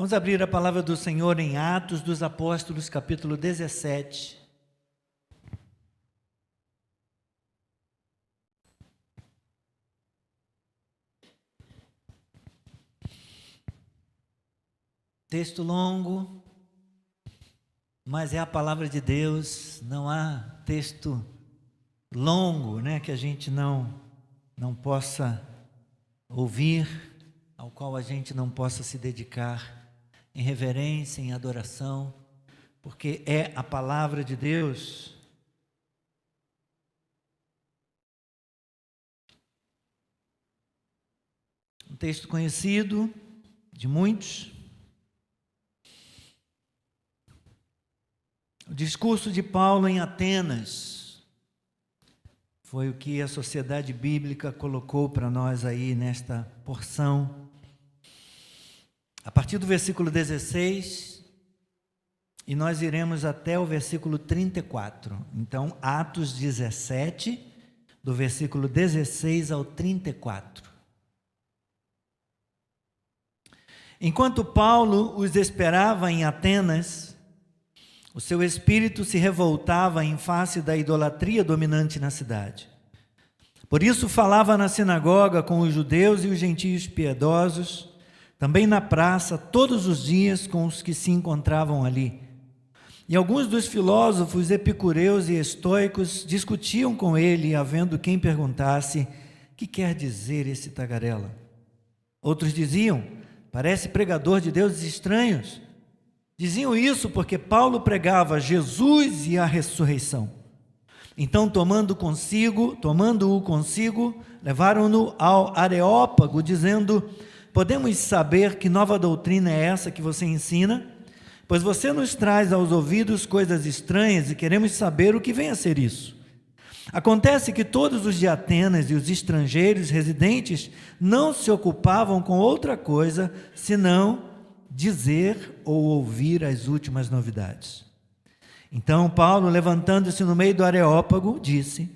Vamos abrir a palavra do Senhor em Atos dos Apóstolos, capítulo 17. Texto longo, mas é a palavra de Deus. Não há texto longo, que a gente não possa ouvir, ao qual a gente não possa se dedicar em reverência, em adoração, porque é a palavra de Deus. Um texto conhecido de muitos. O discurso de Paulo em Atenas foi o que a Sociedade Bíblica colocou para nós aí nesta porção. A partir do versículo 16, e nós iremos até o versículo 34. Então, Atos 17, do versículo 16 ao 34. Enquanto Paulo os esperava em Atenas, o seu espírito se revoltava em face da idolatria dominante na cidade. Por isso falava na sinagoga com os judeus e os gentios piedosos, também na praça, todos os dias com os que se encontravam ali. E alguns dos filósofos epicureus e estoicos discutiam com ele, havendo quem perguntasse: que quer dizer esse tagarela? Outros diziam: parece pregador de deuses estranhos. Diziam isso porque Paulo pregava Jesus e a ressurreição. Então, tomando-o consigo, levaram-no ao Areópago, dizendo: podemos saber que nova doutrina é essa que você ensina? Pois você nos traz aos ouvidos coisas estranhas e queremos saber o que vem a ser isso. Acontece que todos os de Atenas e os estrangeiros residentes não se ocupavam com outra coisa senão dizer ou ouvir as últimas novidades. Então Paulo, levantando-se no meio do Areópago, disse: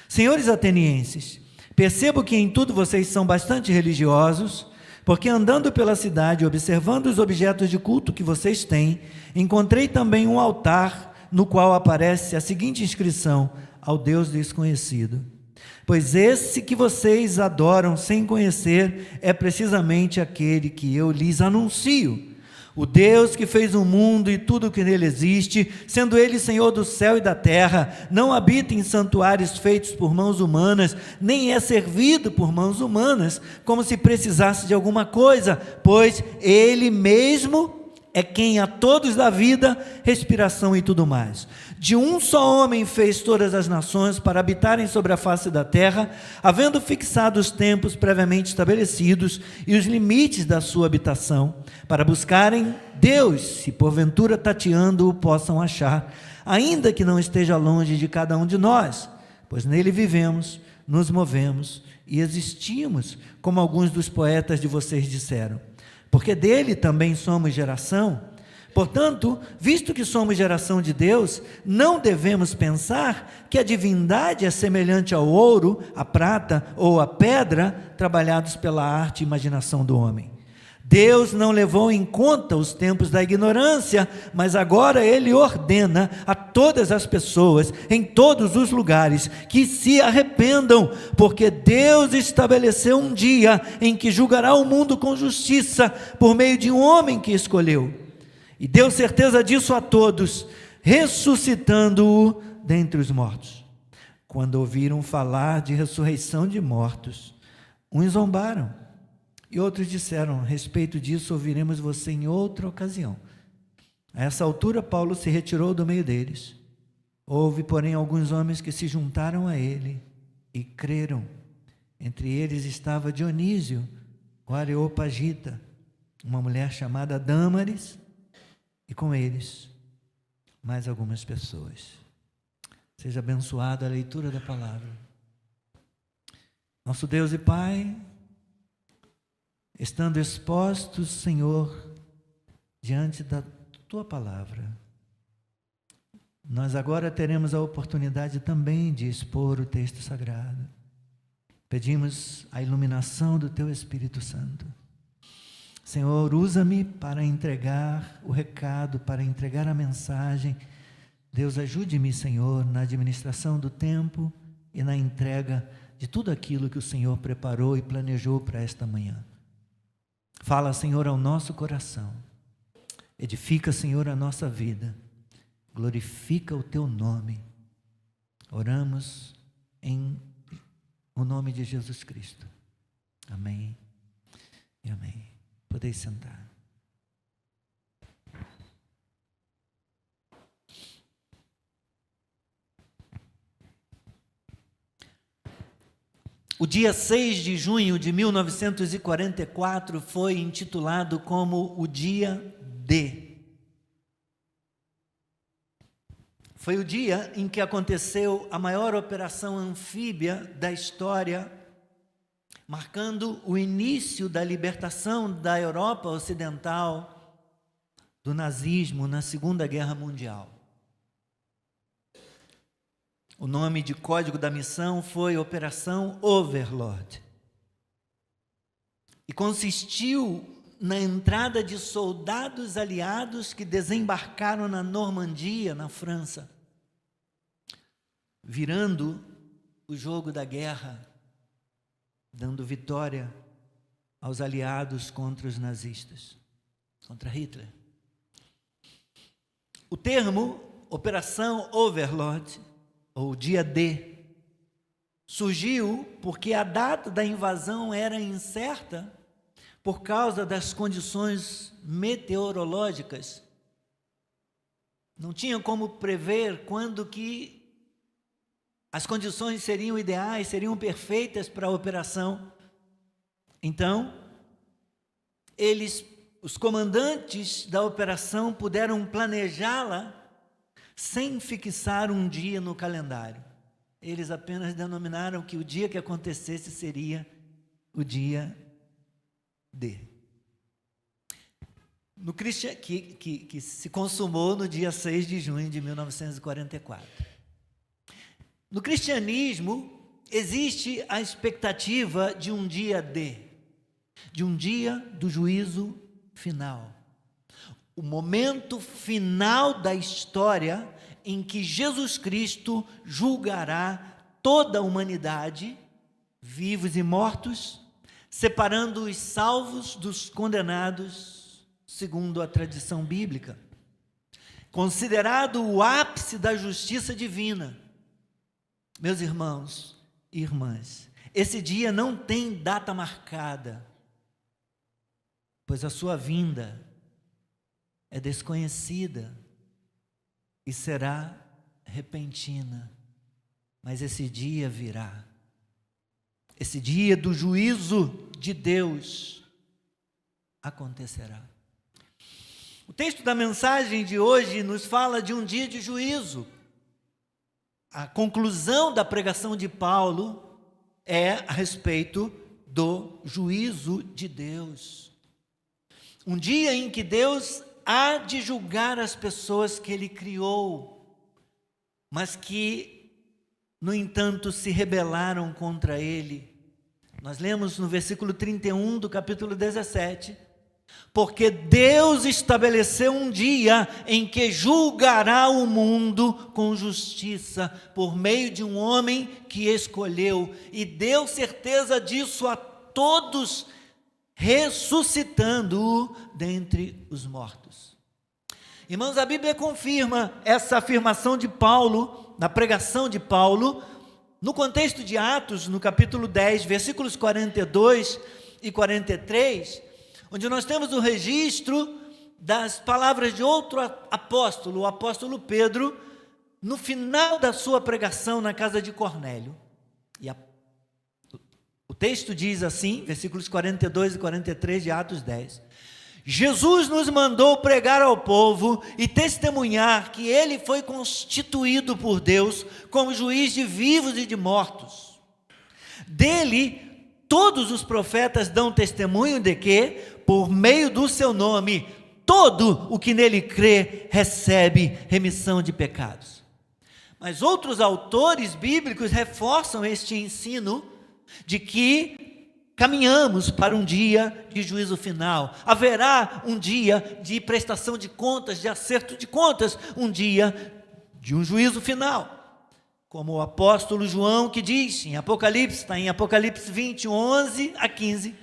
senhores atenienses, percebo que em tudo vocês são bastante religiosos, porque andando pela cidade, observando os objetos de culto que vocês têm, encontrei também um altar no qual aparece a seguinte inscrição: ao Deus desconhecido. Pois esse que vocês adoram sem conhecer é precisamente aquele que eu lhes anuncio. O Deus que fez o mundo e tudo o que nele existe, sendo ele Senhor do céu e da terra, não habita em santuários feitos por mãos humanas, nem é servido por mãos humanas, como se precisasse de alguma coisa, pois ele mesmo é quem a todos dá vida, respiração e tudo mais. De um só homem fez todas as nações para habitarem sobre a face da terra, havendo fixado os tempos previamente estabelecidos e os limites da sua habitação, para buscarem Deus, se porventura tateando-o possam achar, ainda que não esteja longe de cada um de nós, pois nele vivemos, nos movemos e existimos, como alguns dos poetas de vocês disseram. Porque dele também somos geração. Portanto, visto que somos geração de Deus, não devemos pensar que a divindade é semelhante ao ouro, à prata ou à pedra, trabalhados pela arte e imaginação do homem. Deus não levou em conta os tempos da ignorância, mas agora Ele ordena a todas as pessoas, em todos os lugares, que se arrependam, porque Deus estabeleceu um dia em que julgará o mundo com justiça, por meio de um homem que escolheu. E deu certeza disso a todos, ressuscitando-o dentre os mortos. Quando ouviram falar de ressurreição de mortos, uns zombaram, e outros disseram: a respeito disso ouviremos você em outra ocasião. A essa altura Paulo se retirou do meio deles. Houve, porém, alguns homens que se juntaram a ele e creram. Entre eles estava Dionísio, o Areopagita, uma mulher chamada Dâmaris, e com eles mais algumas pessoas. Seja abençoada a leitura da palavra. Nosso Deus e Pai, estando expostos, Senhor, diante da Tua palavra, nós agora teremos a oportunidade também de expor o texto sagrado. Pedimos a iluminação do Teu Espírito Santo. Senhor, usa-me para entregar o recado, para entregar a mensagem. Deus, ajude-me, Senhor, na administração do tempo e na entrega de tudo aquilo que o Senhor preparou e planejou para esta manhã. Fala, Senhor, ao nosso coração. Edifica, Senhor, a nossa vida. Glorifica o Teu nome. Oramos em o nome de Jesus Cristo. Amém e amém. Podeis sentar. O dia 6 de junho de 1944 foi intitulado como o Dia D. Foi o dia em que aconteceu a maior operação anfíbia da história, marcando o início da libertação da Europa Ocidental do nazismo na Segunda Guerra Mundial. O nome de código da missão foi Operação Overlord. E consistiu na entrada de soldados aliados que desembarcaram na Normandia, na França, virando o jogo da guerra, dando vitória aos aliados contra os nazistas, contra Hitler. O termo Operação Overlord, ou Dia D, surgiu porque a data da invasão era incerta por causa das condições meteorológicas. Não tinha como prever quando que as condições seriam ideais, seriam perfeitas para a operação. Então, os comandantes da operação puderam planejá-la sem fixar um dia no calendário. Eles apenas denominaram que o dia que acontecesse seria o dia D. Que se consumou no dia 6 de junho de 1944. No cristianismo, existe a expectativa de um dia D, de um dia do juízo final. O momento final da história em que Jesus Cristo julgará toda a humanidade, vivos e mortos, separando os salvos dos condenados, segundo a tradição bíblica. Considerado o ápice da justiça divina. Meus irmãos e irmãs, esse dia não tem data marcada, pois a sua vinda é desconhecida e será repentina, mas esse dia virá. Esse dia do juízo de Deus acontecerá. O texto da mensagem de hoje nos fala de um dia de juízo. A conclusão da pregação de Paulo é a respeito do juízo de Deus. Um dia em que Deus há de julgar as pessoas que Ele criou, mas que, no entanto, se rebelaram contra Ele. Nós lemos no versículo 31 do capítulo 17, porque Deus estabeleceu um dia em que julgará o mundo com justiça, por meio de um homem que escolheu, e deu certeza disso a todos, ressuscitando-o dentre os mortos. Irmãos, a Bíblia confirma essa afirmação de Paulo, na pregação de Paulo, no contexto de Atos, no capítulo 10, versículos 42 e 43, onde nós temos o registro das palavras de outro apóstolo, o apóstolo Pedro, no final da sua pregação na casa de Cornélio. O texto diz assim, versículos 42 e 43 de Atos 10. Jesus nos mandou pregar ao povo e testemunhar que Ele foi constituído por Deus como juiz de vivos e de mortos. Dele, todos os profetas dão testemunho de que, por meio do seu nome, todo o que nele crê recebe remissão de pecados. Mas outros autores bíblicos reforçam este ensino de que caminhamos para um dia de juízo final. Haverá um dia de prestação de contas, de acerto de contas, um dia de um juízo final. Como o apóstolo João que diz em Apocalipse, está em Apocalipse 20, 11 a 15,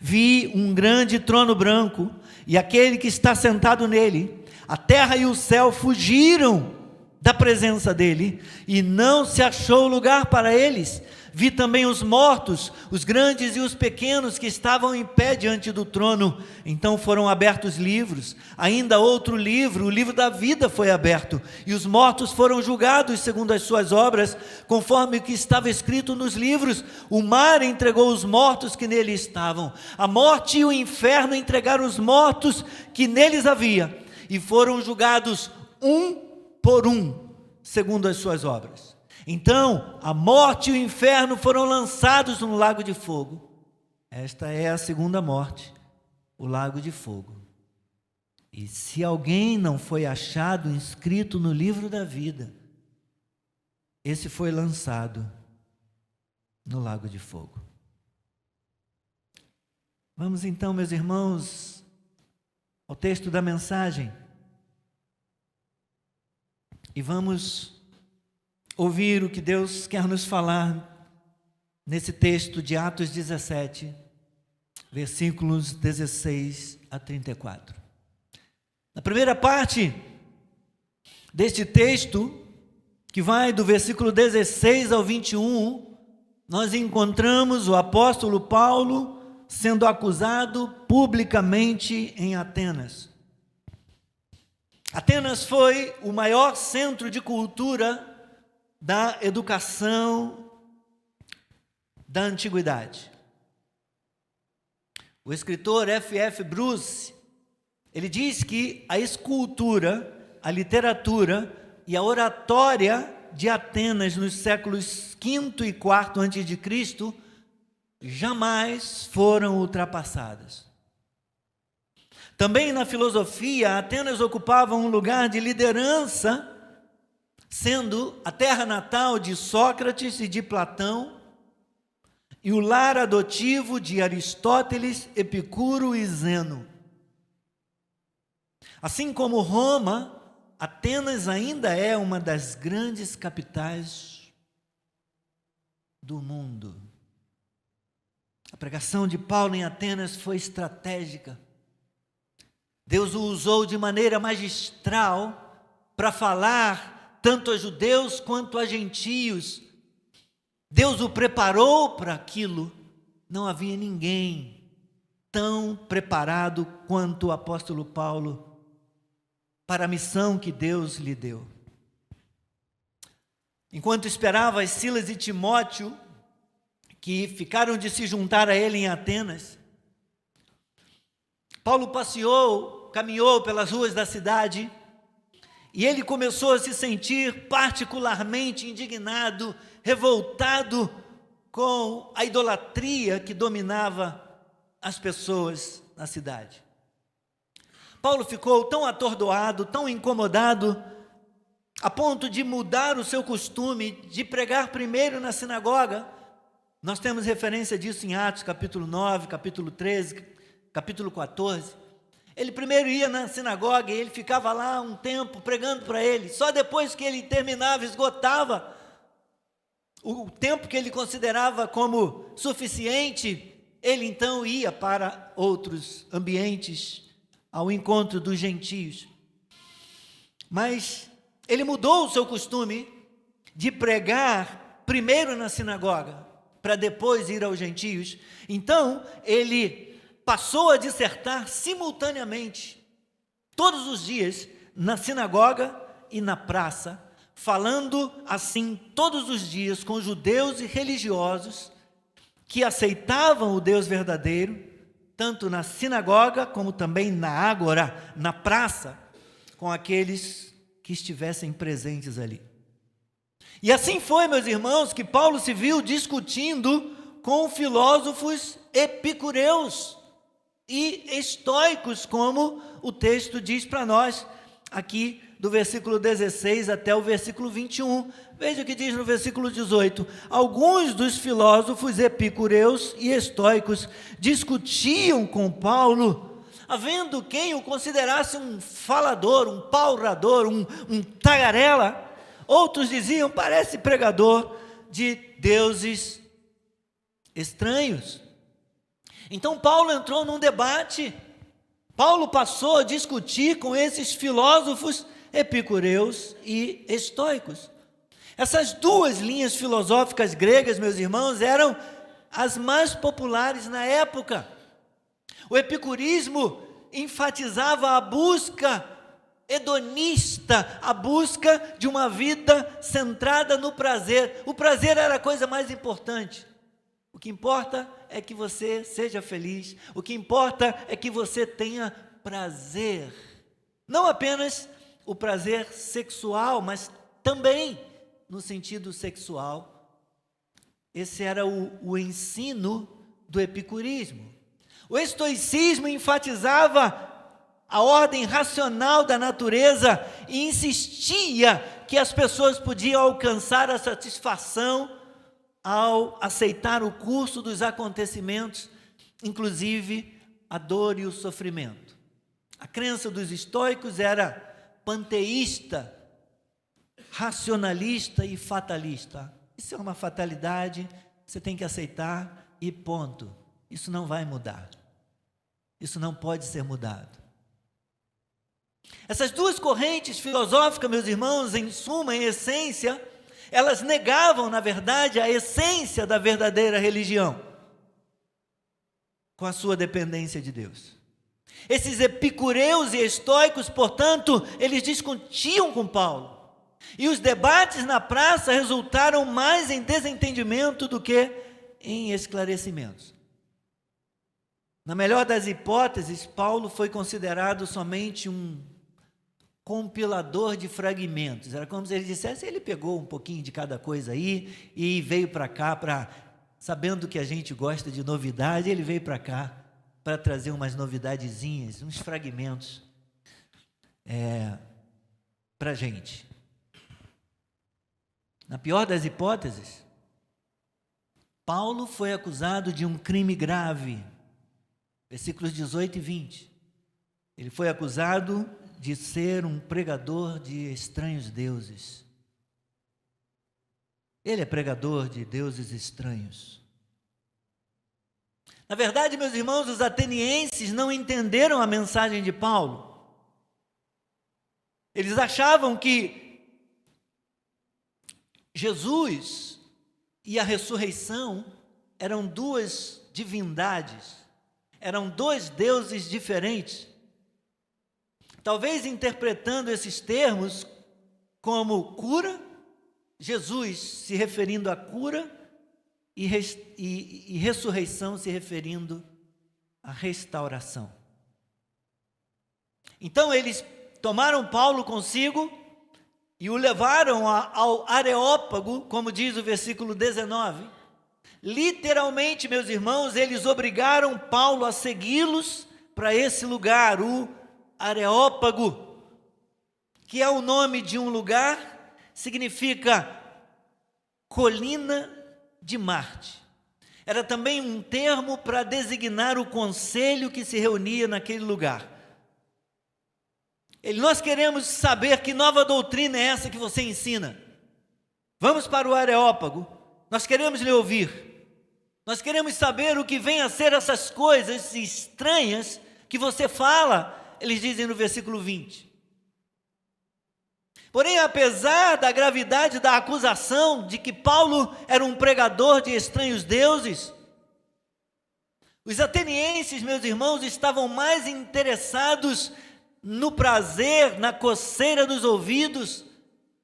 vi um grande trono branco e aquele que está sentado nele. A terra e o céu fugiram da presença dele e não se achou lugar para eles. Vi também os mortos, os grandes e os pequenos que estavam em pé diante do trono. Então foram abertos livros, ainda outro livro, o livro da vida foi aberto, e os mortos foram julgados segundo as suas obras, conforme o que estava escrito nos livros. O mar entregou os mortos que nele estavam, a morte e o inferno entregaram os mortos que neles havia, e foram julgados um por um, segundo as suas obras. Então, a morte e o inferno foram lançados no lago de fogo. Esta é a segunda morte, o lago de fogo. E se alguém não foi achado inscrito no livro da vida, esse foi lançado no lago de fogo. Vamos então, meus irmãos, ao texto da mensagem. E vamos ouvir o que Deus quer nos falar nesse texto de Atos 17, versículos 16 a 34. Na primeira parte deste texto, que vai do versículo 16 ao 21, nós encontramos o apóstolo Paulo sendo acusado publicamente em Atenas. Atenas foi o maior centro de cultura da educação da antiguidade. O escritor F.F. Bruce, ele diz que a escultura, a literatura e a oratória de Atenas nos séculos V e IV a.C. jamais foram ultrapassadas. Também na filosofia, Atenas ocupava um lugar de liderança, sendo a terra natal de Sócrates e de Platão, e o lar adotivo de Aristóteles, Epicuro e Zeno. Assim como Roma, Atenas ainda é uma das grandes capitais do mundo. A pregação de Paulo em Atenas foi estratégica. Deus o usou de maneira magistral para falar tanto a judeus quanto a gentios. Deus o preparou para aquilo. Não havia ninguém tão preparado quanto o apóstolo Paulo para a missão que Deus lhe deu. Enquanto esperava Silas e Timóteo, que ficaram de se juntar a ele em Atenas, Paulo caminhou pelas ruas da cidade, e ele começou a se sentir particularmente indignado, revoltado com a idolatria que dominava as pessoas na cidade. Paulo ficou tão atordoado, tão incomodado, a ponto de mudar o seu costume de pregar primeiro na sinagoga. Nós temos referência disso em Atos, capítulo 9, capítulo 13, capítulo 14. Ele primeiro ia na sinagoga e ele ficava lá um tempo pregando para ele. Só depois que ele terminava, esgotava o tempo que ele considerava como suficiente, ele então ia para outros ambientes, ao encontro dos gentios. Mas ele mudou o seu costume de pregar primeiro na sinagoga, para depois ir aos gentios. Então, ele passou a dissertar simultaneamente, todos os dias, na sinagoga e na praça, falando assim todos os dias com judeus e religiosos que aceitavam o Deus verdadeiro, tanto na sinagoga como também na ágora, na praça, com aqueles que estivessem presentes ali. E assim foi, meus irmãos, que Paulo se viu discutindo com filósofos epicureus e estoicos, como o texto diz para nós. aqui do versículo 16 até o versículo 21. Veja o que diz no versículo 18. Alguns dos filósofos epicureus e estoicos discutiam com Paulo, havendo quem o considerasse um falador, um paurador, um tagarela. Outros diziam, parece pregador de deuses estranhos. Então Paulo entrou num debate. Paulo passou a discutir com esses filósofos epicureus e estoicos. Essas duas linhas filosóficas gregas, meus irmãos, eram as mais populares na época. O epicurismo enfatizava a busca hedonista, a busca de uma vida centrada no prazer. O prazer era a coisa mais importante. O que importa é que você seja feliz. O que importa é que você tenha prazer. Não apenas o prazer sexual, mas também no sentido sexual. Esse era o ensino do epicurismo. O estoicismo enfatizava a ordem racional da natureza e insistia que as pessoas podiam alcançar a satisfação ao aceitar o curso dos acontecimentos, inclusive a dor e o sofrimento. A crença dos estoicos era panteísta, racionalista e fatalista. Isso é uma fatalidade, você tem que aceitar e ponto. Isso não vai mudar. Isso não pode ser mudado. Essas duas correntes filosóficas, meus irmãos, em suma, em essência, elas negavam, na verdade, a essência da verdadeira religião, com a sua dependência de Deus. Esses epicureus e estoicos, portanto, eles discutiam com Paulo. E os debates na praça resultaram mais em desentendimento do que em esclarecimentos. Na melhor das hipóteses, Paulo foi considerado somente um compilador de fragmentos. Era como se ele dissesse, ele pegou um pouquinho de cada coisa aí e veio para cá, sabendo que a gente gosta de novidade, ele veio para cá para trazer umas novidadezinhas, uns fragmentos para a gente. Na pior das hipóteses, Paulo foi acusado de um crime grave, versículos 18 e 20. Ele foi acusado de ser um pregador de estranhos deuses. Ele é pregador de deuses estranhos. Na verdade, meus irmãos, os atenienses não entenderam a mensagem de Paulo. Eles achavam que Jesus e a ressurreição eram duas divindades, eram dois deuses diferentes. Talvez interpretando esses termos como cura, Jesus se referindo à cura e ressurreição se referindo à restauração. Então eles tomaram Paulo consigo e o levaram ao Areópago, como diz o versículo 19. Literalmente, meus irmãos, eles obrigaram Paulo a segui-los para esse lugar, o Areópago, que é o nome de um lugar, significa colina de Marte. Era também um termo para designar o conselho que se reunia naquele lugar. Nós queremos saber que nova doutrina é essa que você ensina. Vamos para o Areópago, nós queremos lhe ouvir. Nós queremos saber o que vem a ser essas coisas estranhas que você fala, eles dizem no versículo 20. Porém, apesar da gravidade da acusação de que Paulo era um pregador de estranhos deuses, os atenienses, meus irmãos, estavam mais interessados no prazer, na coceira dos ouvidos,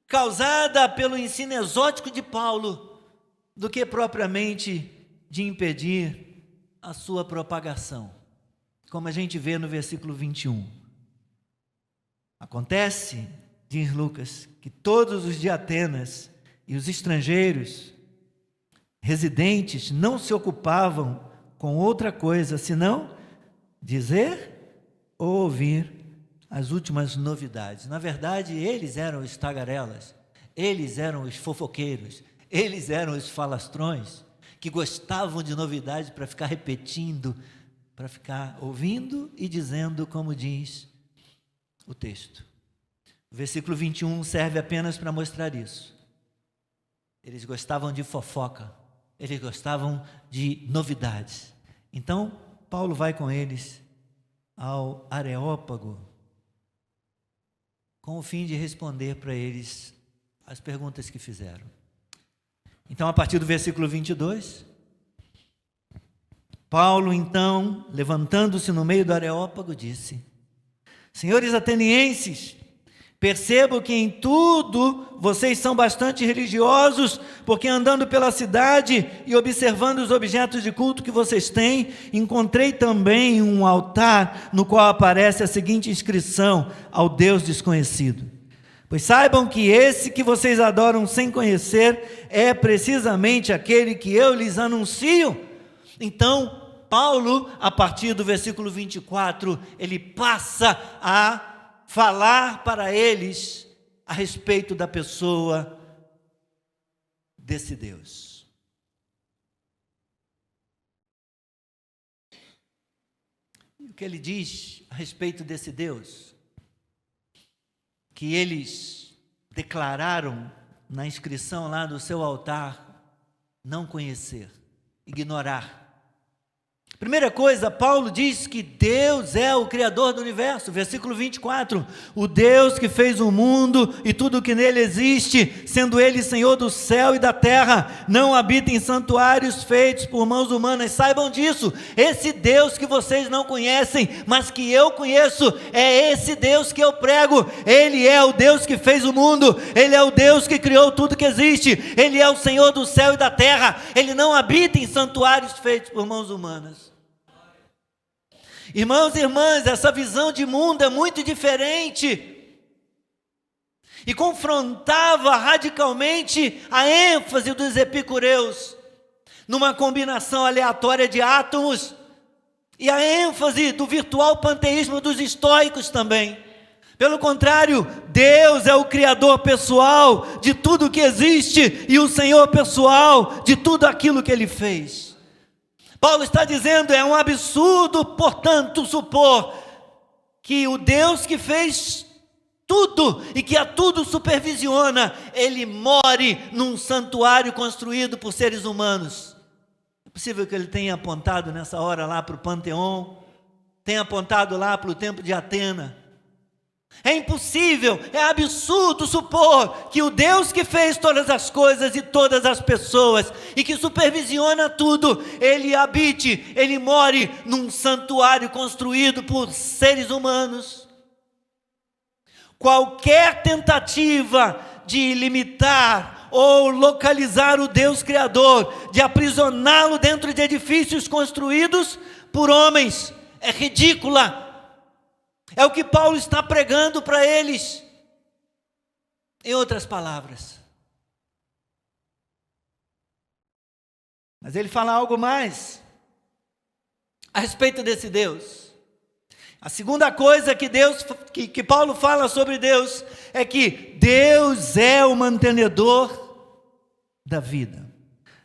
causada pelo ensino exótico de Paulo, do que propriamente de impedir a sua propagação, como a gente vê no versículo 21. Acontece, diz Lucas, que todos os de Atenas e os estrangeiros residentes não se ocupavam com outra coisa, senão dizer ou ouvir as últimas novidades. Na verdade, eles eram os tagarelas, eles eram os fofoqueiros, eles eram os falastrões, que gostavam de novidades para ficar repetindo, para ficar ouvindo e dizendo como diz o texto. O versículo 21 serve apenas para mostrar isso. Eles gostavam de fofoca, eles gostavam de novidades. Então, Paulo vai com eles ao Areópago, com o fim de responder para eles as perguntas que fizeram. Então, a partir do versículo 22, Paulo, então, levantando-se no meio do Areópago, disse: Senhores atenienses, percebo que em tudo vocês são bastante religiosos, porque andando pela cidade e observando os objetos de culto que vocês têm, encontrei também um altar no qual aparece a seguinte inscrição: ao Deus desconhecido. Pois saibam que esse que vocês adoram sem conhecer é precisamente aquele que eu lhes anuncio. Então, Paulo, a partir do versículo 24, ele passa a falar para eles a respeito da pessoa desse Deus. E o que ele diz a respeito desse Deus? Que eles declararam na inscrição lá do seu altar não conhecer, ignorar. Primeira coisa, Paulo diz que Deus é o Criador do universo, versículo 24, o Deus que fez o mundo e tudo o que nele existe, sendo ele Senhor do céu e da terra, não habita em santuários feitos por mãos humanas. Saibam disso, esse Deus que vocês não conhecem, mas que eu conheço, é esse Deus que eu prego. Ele é o Deus que fez o mundo, ele é o Deus que criou tudo que existe, ele é o Senhor do céu e da terra, ele não habita em santuários feitos por mãos humanas. Irmãos e irmãs, essa visão de mundo é muito diferente e confrontava radicalmente a ênfase dos epicureus numa combinação aleatória de átomos e a ênfase do virtual panteísmo dos estoicos também. Pelo contrário, Deus é o Criador pessoal de tudo que existe e o Senhor pessoal de tudo aquilo que Ele fez. Paulo está dizendo, é um absurdo, portanto, supor que o Deus que fez tudo e que a tudo supervisiona, ele more num santuário construído por seres humanos. É possível que ele tenha apontado nessa hora lá para o Panteão, tenha apontado lá para o Templo de Atena. É impossível, é absurdo supor que o Deus que fez todas as coisas e todas as pessoas e que supervisiona tudo, ele habite, ele more num santuário construído por seres humanos. Qualquer tentativa de limitar ou localizar o Deus Criador, de aprisioná-lo dentro de edifícios construídos por homens, é ridícula. É o que Paulo está pregando para eles. Em outras palavras. Mas ele fala algo mais a respeito desse Deus. A segunda coisa que Paulo fala sobre Deus é que Deus é o mantenedor da vida.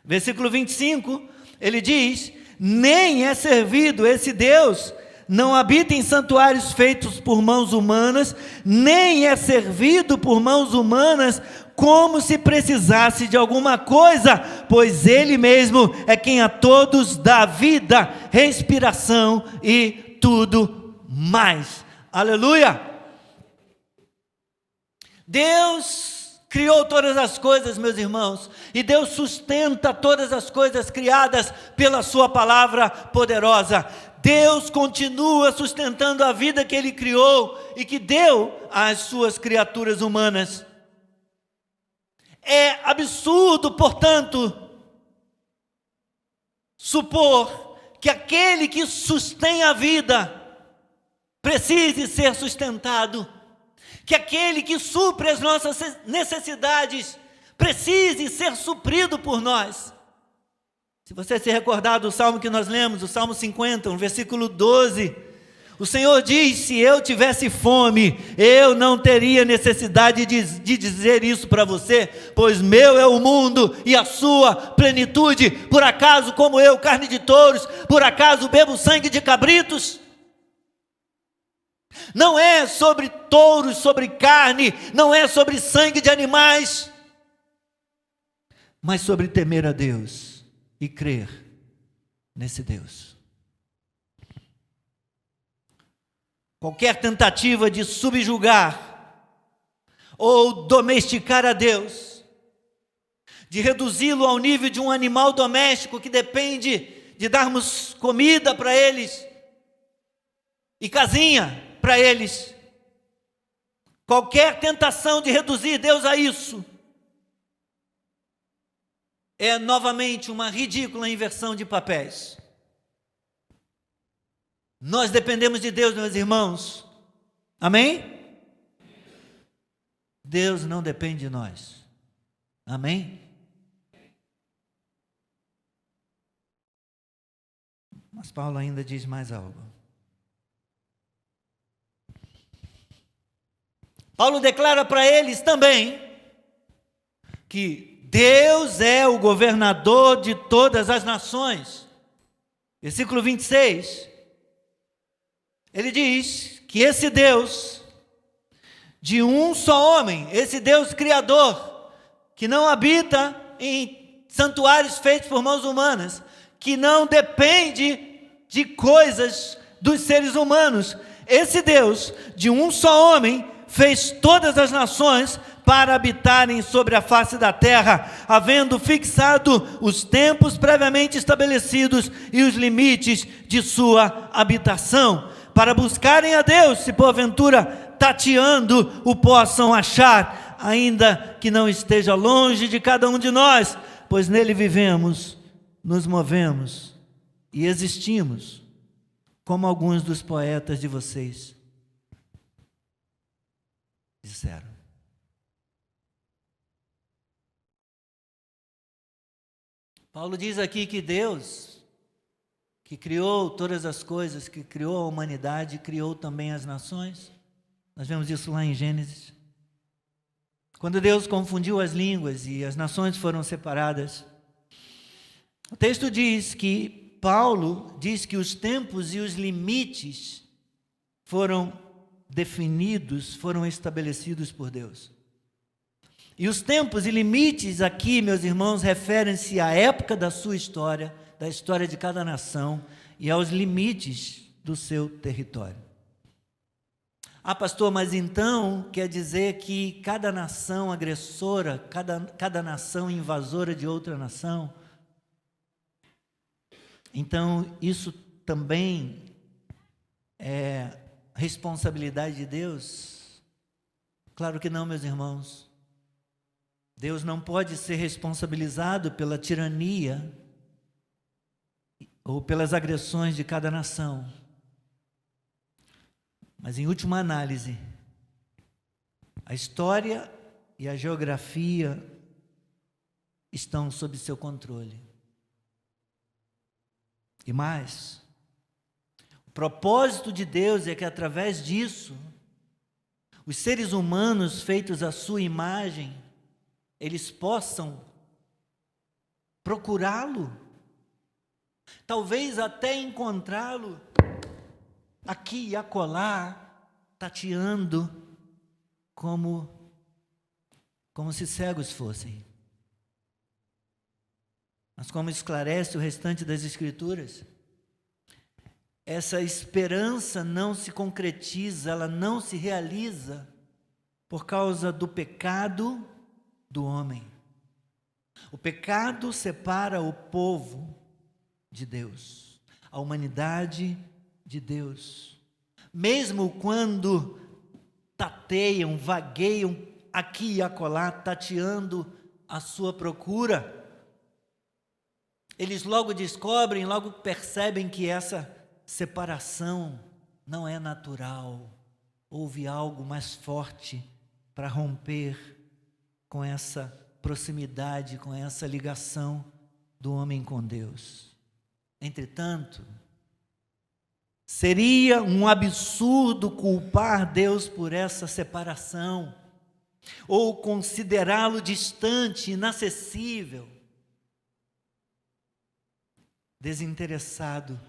Versículo 25, ele diz: nem é servido esse Deus, não habita em santuários feitos por mãos humanas, nem é servido por mãos humanas como se precisasse de alguma coisa, pois Ele mesmo é quem a todos dá vida, respiração e tudo mais. Aleluia! Deus criou todas as coisas, meus irmãos, e Deus sustenta todas as coisas criadas pela sua palavra poderosa. Deus continua sustentando a vida que Ele criou e que deu às suas criaturas humanas. É absurdo, portanto, supor que aquele que sustém a vida precise ser sustentado, que aquele que supre as nossas necessidades precise ser suprido por nós. Se você se recordar do salmo que nós lemos, o Salmo 50, no versículo 12, O Senhor diz: se eu tivesse fome, eu não teria necessidade de dizer isso para você, pois meu é o mundo e a sua plenitude. Por acaso como eu carne de touros? Por acaso bebo sangue de cabritos? Não é sobre touros, sobre carne, não é sobre sangue de animais, mas sobre temer a Deus e crer nesse Deus. Qualquer tentativa de subjugar ou domesticar a Deus, de reduzi-lo ao nível de um animal doméstico que depende de darmos comida para eles e casinha para eles, qualquer tentação de reduzir Deus a isso, é novamente uma ridícula inversão de papéis. Nós dependemos de Deus, meus irmãos. Amém? Deus não depende de nós. Amém? Mas Paulo ainda diz mais algo. Paulo declara para eles também que Deus é o governador de todas as nações. Versículo 26. Ele diz que esse Deus, de um só homem, esse Deus criador, que não habita em santuários feitos por mãos humanas, que não depende de coisas dos seres humanos, esse Deus, de um só homem, fez todas as nações para habitarem sobre a face da terra, havendo fixado os tempos previamente estabelecidos e os limites de sua habitação, para buscarem a Deus, se porventura tateando o possam achar, ainda que não esteja longe de cada um de nós, pois nele vivemos, nos movemos e existimos, como alguns dos poetas de vocês disseram. Paulo diz aqui que Deus, que criou todas as coisas, que criou a humanidade, criou também as nações. Nós vemos isso lá em Gênesis. Quando Deus confundiu as línguas e as nações foram separadas, o texto diz que Paulo diz que os tempos e os limites foram definidos, foram estabelecidos por Deus. E os tempos e limites aqui, meus irmãos, referem-se à época da sua história, da história de cada nação e aos limites do seu território. Ah, pastor, mas então quer dizer que cada nação agressora, cada nação invasora de outra nação, então isso também é responsabilidade de Deus? Claro que não, meus irmãos. Deus não pode ser responsabilizado pela tirania ou pelas agressões de cada nação. Mas em última análise, a história e a geografia estão sob seu controle. E mais, o propósito de Deus é que através disso, os seres humanos feitos à sua imagem, eles possam procurá-lo, talvez até encontrá-lo aqui e acolá, tateando como se cegos fossem. Mas como esclarece o restante das Escrituras, essa esperança não se concretiza, ela não se realiza por causa do pecado do homem. O pecado separa o povo de Deus, a humanidade de Deus. Mesmo quando tateiam, vagueiam aqui e acolá, tateando a sua procura, eles logo descobrem, logo percebem que essa separação não é natural. Houve algo mais forte para romper com essa proximidade, com essa ligação do homem com Deus. Entretanto, Seria um absurdo culpar Deus por essa separação, ou considerá-lo distante, inacessível, desinteressado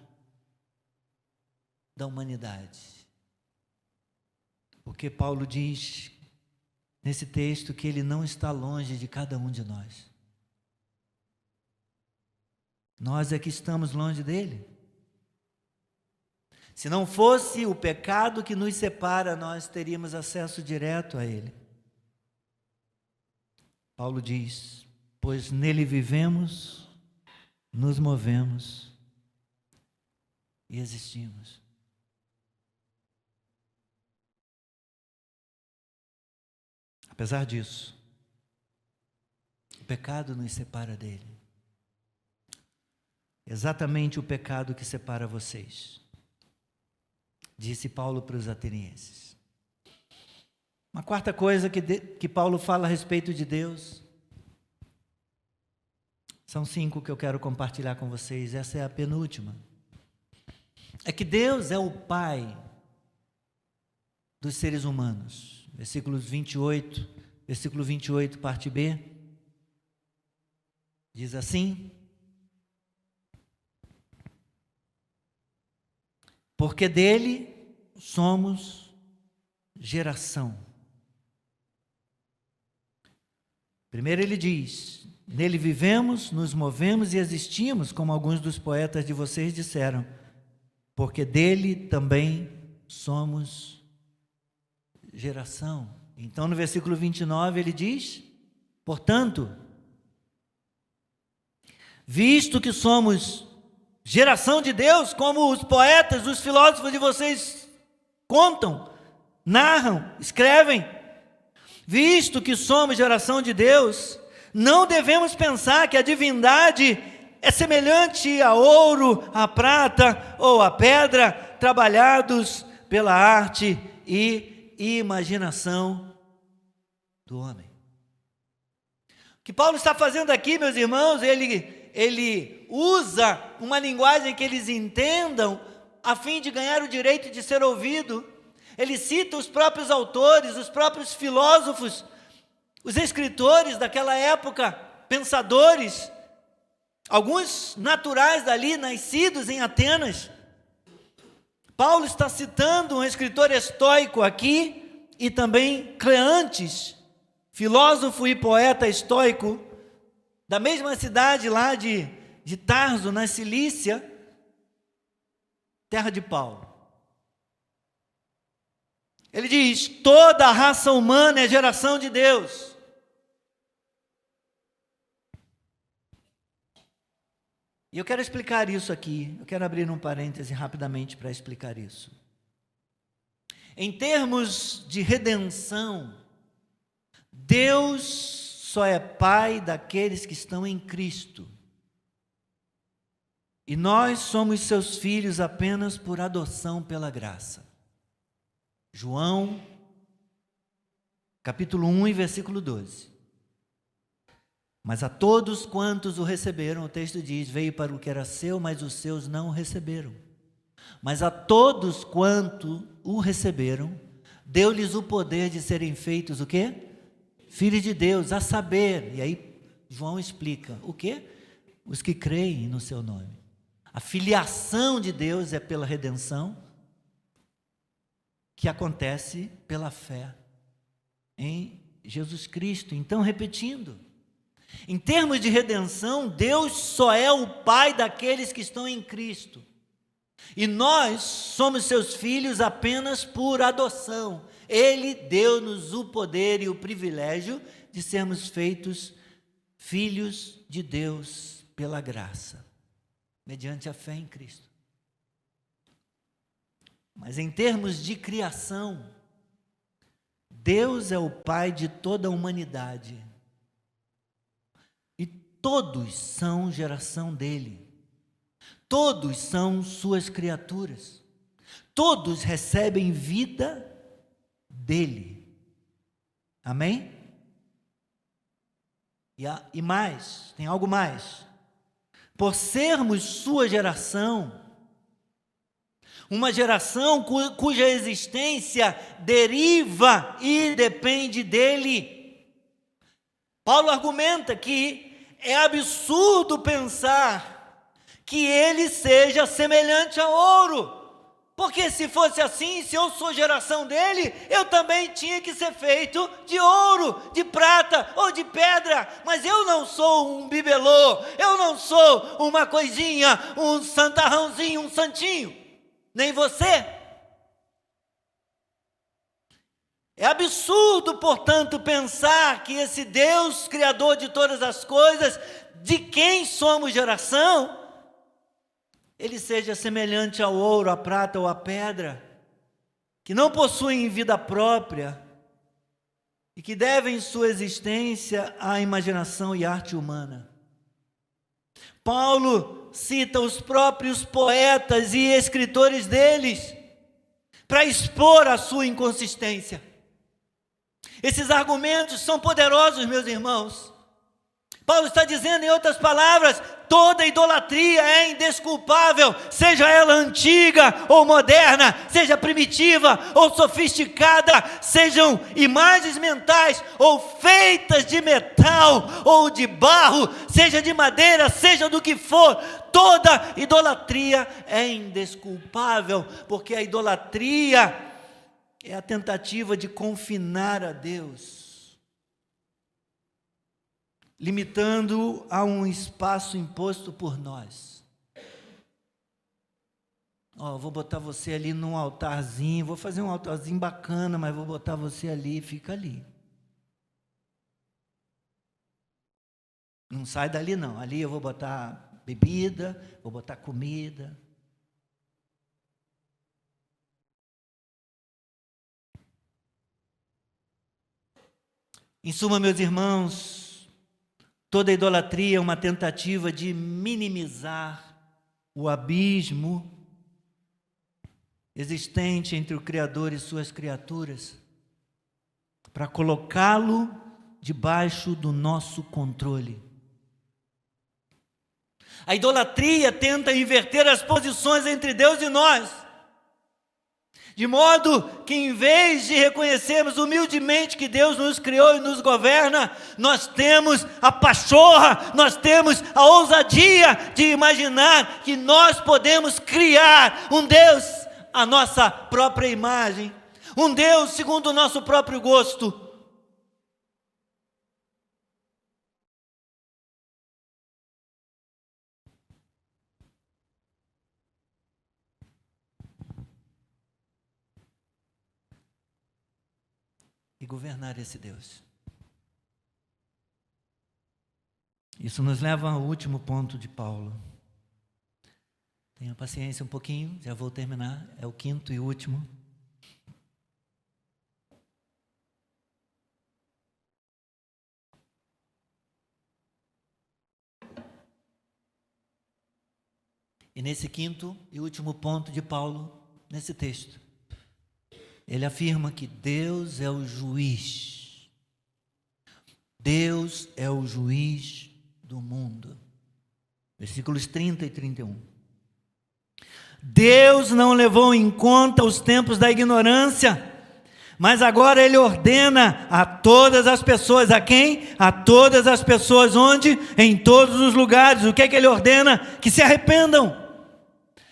da humanidade. Porque Paulo diz nesse texto que ele não está longe de cada um de nós. Nós é que estamos longe dele. Se não fosse o pecado que nos separa, nós teríamos acesso direto a ele. Paulo diz: pois nele vivemos, nos movemos e existimos. Apesar disso, o pecado nos separa dele. Exatamente o pecado que separa vocês, disse Paulo para os atenienses. Uma quarta coisa que Paulo fala a respeito de Deus, são 5 que eu quero compartilhar com vocês, essa é a penúltima. É que Deus é o Pai dos seres humanos. Versículo 28, parte B, diz assim: porque dele somos geração. Primeiro ele diz: nele vivemos, nos movemos e existimos, como alguns dos poetas de vocês disseram, porque dele também somos geração. Então no versículo 29 ele diz: portanto, visto que somos geração de Deus, como os poetas, os filósofos de vocês contam, narram, escrevem, visto que somos geração de Deus, não devemos pensar que a divindade é semelhante a ouro, a prata ou a pedra, trabalhados pela arte e imaginação do homem. O que Paulo está fazendo aqui, meus irmãos, ele usa uma linguagem que eles entendam, a fim de ganhar o direito de ser ouvido. Ele cita os próprios autores, os próprios filósofos, os escritores daquela época, pensadores, alguns naturais dali, nascidos em Atenas. Paulo está citando um escritor estoico aqui, e também Cleantes, filósofo e poeta estoico, da mesma cidade lá de Tarso, na Cilícia, terra de Paulo. Ele diz: toda a raça humana é geração de Deus. E eu quero explicar isso aqui, eu quero abrir um parêntese rapidamente para explicar isso. Em termos de redenção, Deus só é Pai daqueles que estão em Cristo. E nós somos seus filhos apenas por adoção pela graça. João, capítulo 1 e versículo 12. Mas a todos quantos o receberam, o texto diz, veio para o que era seu, mas os seus não o receberam. Mas a todos quanto o receberam, deu-lhes o poder de serem feitos o quê? Filhos de Deus, a saber, e aí João explica, o quê? Os que creem no seu nome. A filiação de Deus é pela redenção, que acontece pela fé em Jesus Cristo. Então, repetindo, em termos de redenção, Deus só é o Pai daqueles que estão em Cristo. E nós somos seus filhos apenas por adoção. Ele deu-nos o poder e o privilégio de sermos feitos filhos de Deus pela graça, mediante a fé em Cristo. Mas em termos de criação, Deus é o Pai de toda a humanidade. E todos são geração dele. Todos são suas criaturas. Todos recebem vida dele. Amém? E mais, tem algo mais. Por sermos sua geração, Uma geração cuja existência deriva e depende dele. Paulo argumenta que é absurdo pensar que ele seja semelhante ao ouro. Porque se fosse assim, se eu sou geração dele, eu também tinha que ser feito de ouro, de prata ou de pedra. Mas eu não sou um bibelô, eu não sou uma coisinha, um santarrãozinho, um santinho. Nem você. É absurdo, portanto, pensar que esse Deus, Criador de todas as coisas, de quem somos geração, ele seja semelhante ao ouro, à prata ou à pedra, que não possuem vida própria e que devem sua existência à imaginação e arte humana. Paulo cita os próprios poetas e escritores deles para expor a sua inconsistência. Esses argumentos são poderosos, meus irmãos. Paulo está dizendo, em outras palavras, toda idolatria é indesculpável, seja ela antiga ou moderna, seja primitiva ou sofisticada, sejam imagens mentais ou feitas de metal ou de barro, seja de madeira, seja do que for, toda idolatria é indesculpável, porque a idolatria é a tentativa de confinar a Deus, limitando-o a um espaço imposto por nós. Vou botar você ali num altarzinho, vou fazer um altarzinho bacana, mas vou botar você ali, fica ali. Não sai dali não, ali eu vou botar bebida, vou botar comida. Em suma, meus irmãos, toda idolatria é uma tentativa de minimizar o abismo existente entre o Criador e suas criaturas, para colocá-lo debaixo do nosso controle. A idolatria tenta inverter as posições entre Deus e nós, de modo que, em vez de reconhecermos humildemente que Deus nos criou e nos governa, nós temos a pachorra, nós temos a ousadia de imaginar que nós podemos criar um Deus à nossa própria imagem, um Deus segundo o nosso próprio gosto. E governar esse Deus. Isso nos leva ao último ponto de Paulo. Tenha paciência um pouquinho, já vou terminar, é o quinto e último. E nesse quinto e último ponto de Paulo, nesse texto, ele afirma que Deus é o juiz. Deus é o juiz do mundo. Versículos 30 e 31. Deus não levou em conta os tempos da ignorância, mas agora Ele ordena a todas as pessoas. A quem? A todas as pessoas. Onde? Em todos os lugares. O que é que Ele ordena? Que se arrependam.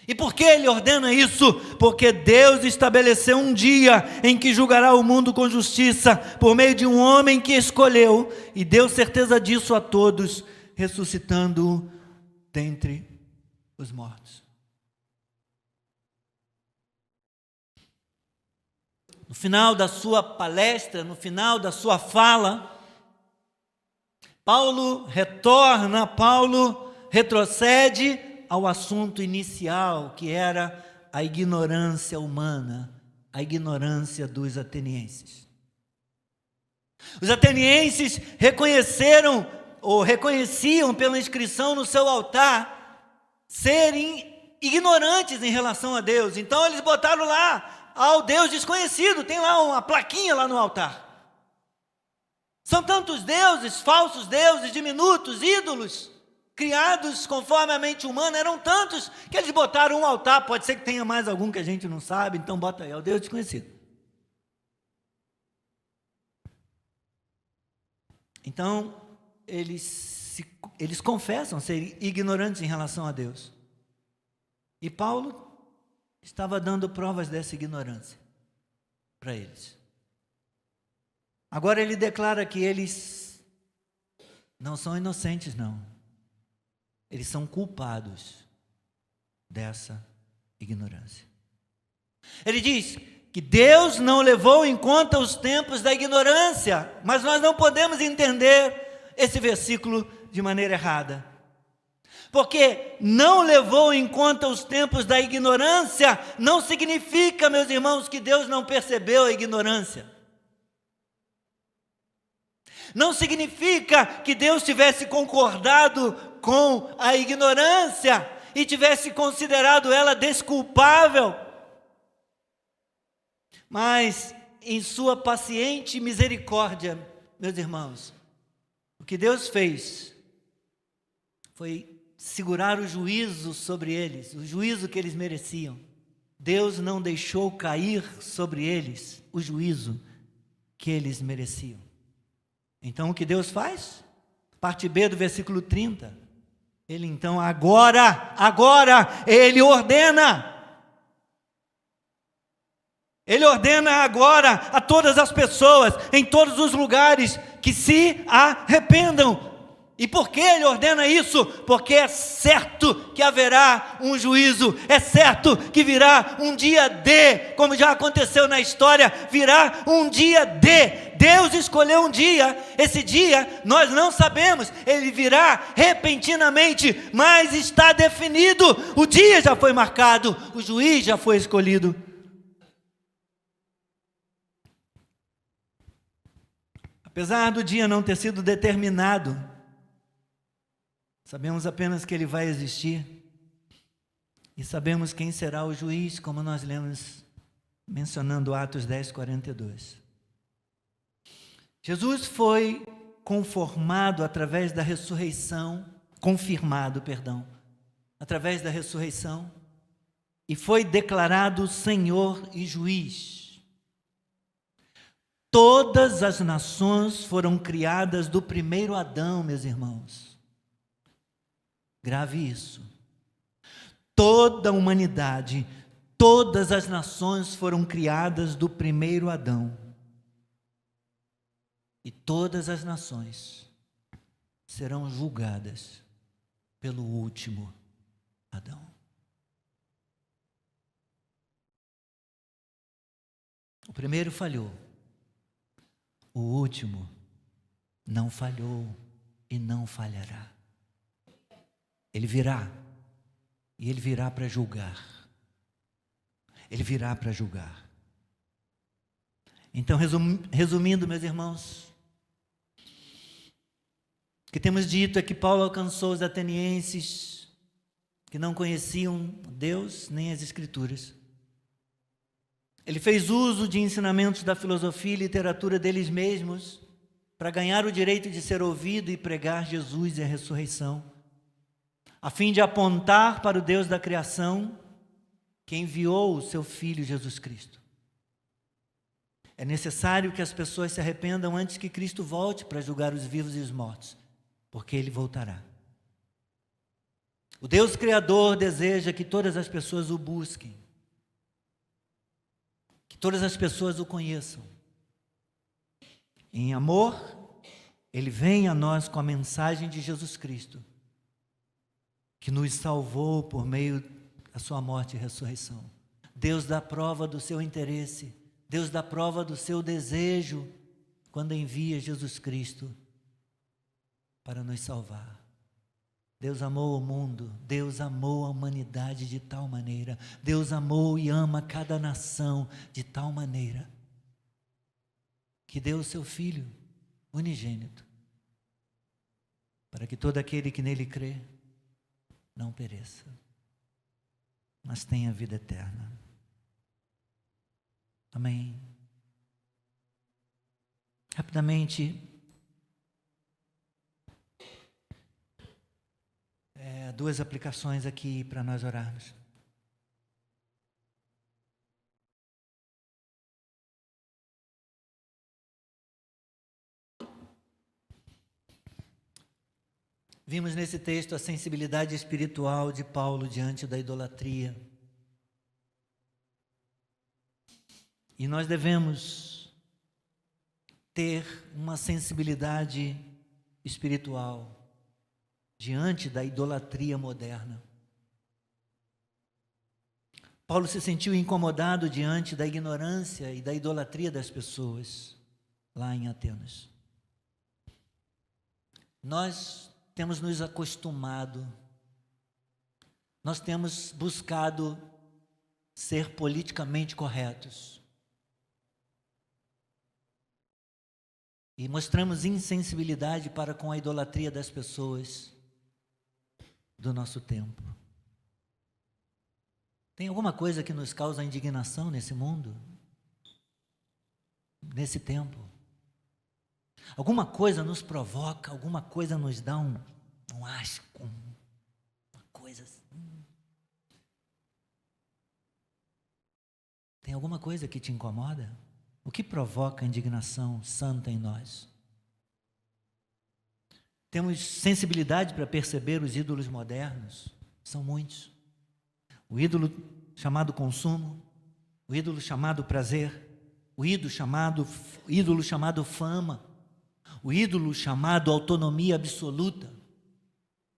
E por que Ele ordena isso? Porque Deus estabeleceu um dia em que julgará o mundo com justiça, por meio de um homem que escolheu, e deu certeza disso a todos, ressuscitando-o dentre os mortos. No final da sua palestra, no final da sua fala, Paulo retrocede ao assunto inicial, que era a ignorância humana, a ignorância dos atenienses. Os atenienses reconheciam pela inscrição no seu altar serem ignorantes em relação a Deus. Então eles botaram lá ao Deus desconhecido, tem lá uma plaquinha lá no altar. São tantos deuses, falsos deuses, diminutos, ídolos. criados conforme a mente humana, eram tantos que eles botaram um altar. Pode ser que tenha mais algum que a gente não sabe, então bota aí, é o Deus desconhecido. Então, eles confessam ser ignorantes em relação a Deus. E Paulo estava dando provas dessa ignorância para eles. Agora ele declara que eles não são inocentes, não. Eles são culpados dessa ignorância. Ele diz que Deus não levou em conta os tempos da ignorância, mas nós não podemos entender esse versículo de maneira errada. Porque não levou em conta os tempos da ignorância, não significa, meus irmãos, que Deus não percebeu a ignorância. Não significa que Deus tivesse concordado com a ignorância e tivesse considerado ela desculpável. Mas, em sua paciente misericórdia, meus irmãos, o que Deus fez foi segurar o juízo sobre eles, o juízo que eles mereciam. Deus não deixou cair sobre eles o juízo que eles mereciam. Então, o que Deus faz? Parte B do versículo 30. Ele então, agora, Ele ordena. Ele ordena agora a todas as pessoas, em todos os lugares, que se arrependam. E por que Ele ordena isso? Porque é certo que haverá um juízo, é certo que virá um dia D, como já aconteceu na história, virá um dia D. Deus escolheu um dia, esse dia nós não sabemos, ele virá repentinamente, mas está definido, o dia já foi marcado, o juiz já foi escolhido. Apesar do dia não ter sido determinado, sabemos apenas que ele vai existir e sabemos quem será o juiz, como nós lemos mencionando Atos 10:42. Jesus foi confirmado através da ressurreição, através da ressurreição, e foi declarado Senhor e juiz. Todas as nações foram criadas do primeiro Adão, meus irmãos. Grave isso. Toda a humanidade, todas as nações foram criadas do primeiro Adão. E todas as nações serão julgadas pelo último Adão. O primeiro falhou. O último não falhou e não falhará. Ele virá. E ele virá para julgar. Ele virá para julgar. Então, resumindo, meus irmãos, o que temos dito é que Paulo alcançou os atenienses que não conheciam Deus nem as Escrituras. Ele fez uso de ensinamentos da filosofia e literatura deles mesmos para ganhar o direito de ser ouvido e pregar Jesus e a ressurreição, a fim de apontar para o Deus da criação que enviou o seu Filho Jesus Cristo. É necessário que as pessoas se arrependam antes que Cristo volte para julgar os vivos e os mortos, porque Ele voltará. O Deus Criador deseja que todas as pessoas o busquem, que todas as pessoas o conheçam. Em amor, Ele vem a nós com a mensagem de Jesus Cristo, que nos salvou por meio da sua morte e ressurreição. Deus dá prova do seu interesse, Deus dá prova do seu desejo, quando envia Jesus Cristo para nos salvar. Deus amou o mundo, Deus amou a humanidade de tal maneira, Deus amou e ama cada nação de tal maneira, que deu o seu Filho unigênito, para que todo aquele que nele crê, não pereça, mas tenha vida eterna. Amém. Rapidamente, duas aplicações aqui para nós orarmos. Vimos nesse texto a sensibilidade espiritual de Paulo diante da idolatria. E nós devemos ter uma sensibilidade espiritual diante da idolatria moderna. Paulo se sentiu incomodado diante da ignorância e da idolatria das pessoas lá em Atenas. Nós temos nos acostumado, nós temos buscado ser politicamente corretos e mostramos insensibilidade para com a idolatria das pessoas do nosso tempo. Tem alguma coisa que nos causa indignação nesse mundo? Nesse tempo? Alguma coisa nos provoca, alguma coisa nos dá um asco, uma coisa assim. Tem alguma coisa que te incomoda? O que provoca indignação santa em nós? Temos sensibilidade para perceber os ídolos modernos? São muitos. O ídolo chamado consumo, o ídolo chamado prazer, o ídolo chamado fama, o ídolo chamado autonomia absoluta,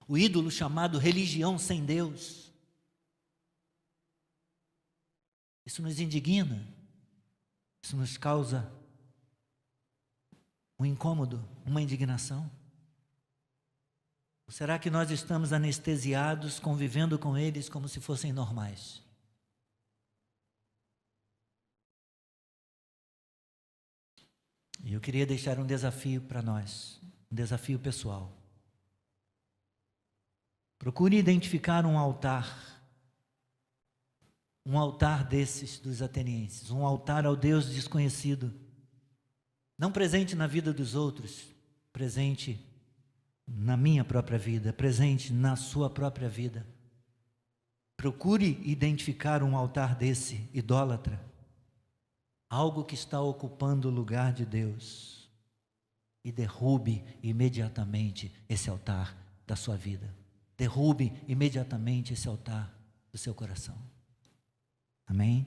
o ídolo chamado religião sem Deus. Isso nos indigna, isso nos causa um incômodo, uma indignação. Ou será que nós estamos anestesiados, convivendo com eles como se fossem normais? E eu queria deixar um desafio para nós, um desafio pessoal. Procure identificar um altar desses dos atenienses, um altar ao Deus desconhecido, não presente na vida dos outros, presente na minha própria vida, presente na sua própria vida. Procure identificar um altar desse idólatra, algo que está ocupando o lugar de Deus, e derrube imediatamente esse altar da sua vida. Derrube imediatamente esse altar do seu coração. Amém?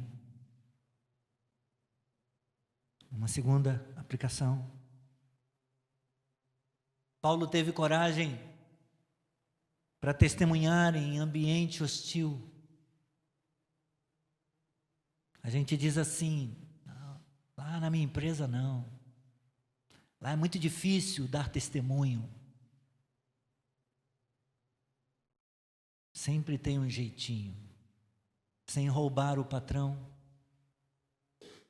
Uma segunda aplicação. Paulo teve coragem para testemunhar em ambiente hostil. A gente diz assim: lá na minha empresa não. Lá é muito difícil dar testemunho. Sempre tem um jeitinho. Sem roubar o patrão.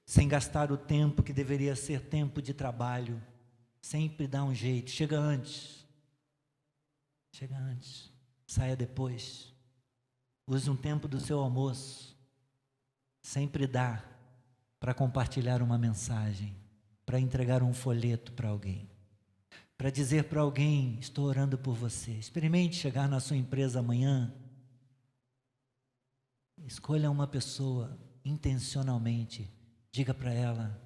Sem gastar o tempo que deveria ser tempo de trabalho. Sempre dá um jeito. Chega antes. Saia depois. Use um tempo do seu almoço. Sempre dá para compartilhar uma mensagem, para entregar um folheto para alguém, para dizer para alguém: estou orando por você. Experimente chegar na sua empresa amanhã. Escolha uma pessoa intencionalmente. Diga para ela: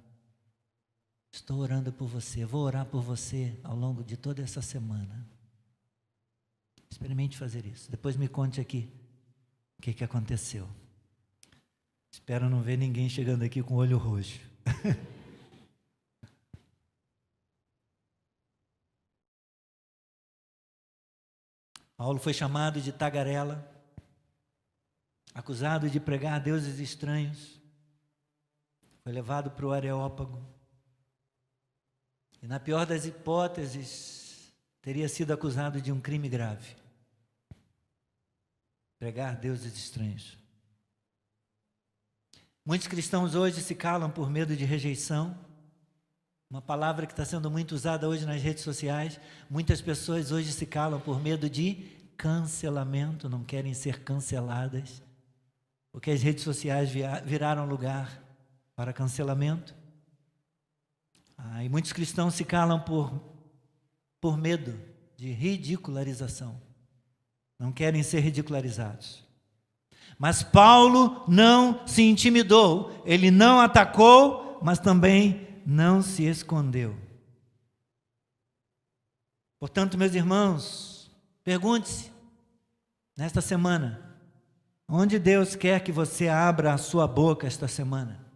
estou orando por você, vou orar por você ao longo de toda essa semana. Experimente fazer isso. Depois me conte aqui o que aconteceu. Espero não ver ninguém chegando aqui com o olho roxo. Paulo foi chamado de tagarela, acusado de pregar deuses estranhos, foi levado para o Areópago, e na pior das hipóteses, teria sido acusado de um crime grave: pregar deuses estranhos. Muitos cristãos hoje se calam por medo de rejeição, uma palavra que está sendo muito usada hoje nas redes sociais. Muitas pessoas hoje se calam por medo de cancelamento, não querem ser canceladas, porque as redes sociais viraram lugar para cancelamento. E muitos cristãos se calam por medo de ridicularização. não querem ser ridicularizados. Mas Paulo não se intimidou, ele não atacou, mas também não se escondeu. Portanto, meus irmãos, pergunte-se, nesta semana, onde Deus quer que você abra a sua boca esta semana?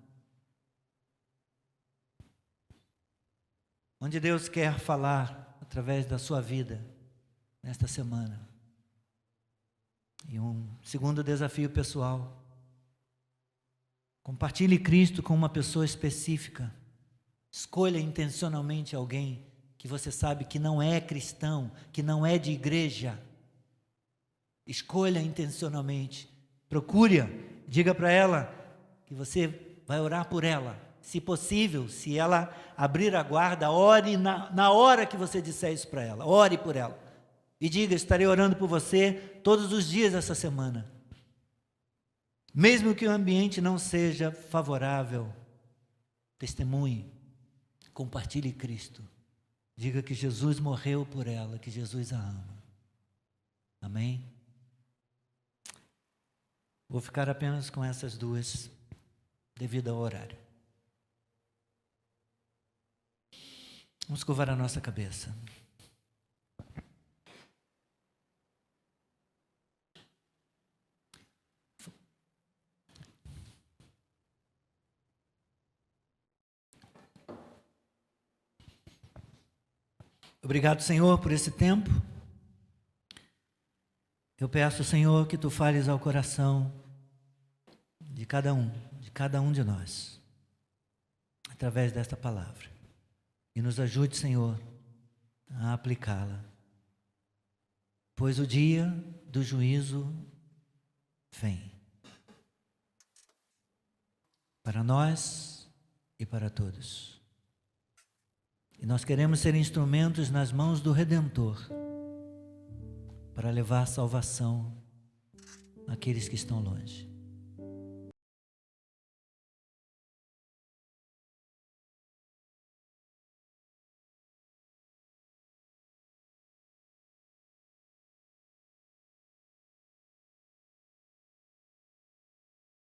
Onde Deus quer falar através da sua vida nesta semana? E um segundo desafio pessoal: compartilhe Cristo com uma pessoa específica. Escolha intencionalmente alguém que você sabe que não é cristão, que não é de igreja. Escolha intencionalmente. Procure-a. Diga para ela que você vai orar por ela. Se possível, se ela abrir a guarda, ore na hora que você disser isso para ela. Ore por ela. E diga: estarei orando por você todos os dias essa semana. Mesmo que o ambiente não seja favorável, testemunhe, compartilhe Cristo. Diga que Jesus morreu por ela, que Jesus a ama. Amém? Vou ficar apenas com essas duas, devido ao horário. Vamos curvar a nossa cabeça. Obrigado, Senhor, por esse tempo. Eu peço, Senhor, que Tu fales ao coração de cada um de nós, através desta palavra. E nos ajude, Senhor, a aplicá-la. Pois o dia do juízo vem. Para nós e para todos. E nós queremos ser instrumentos nas mãos do Redentor, para levar salvação àqueles que estão longe.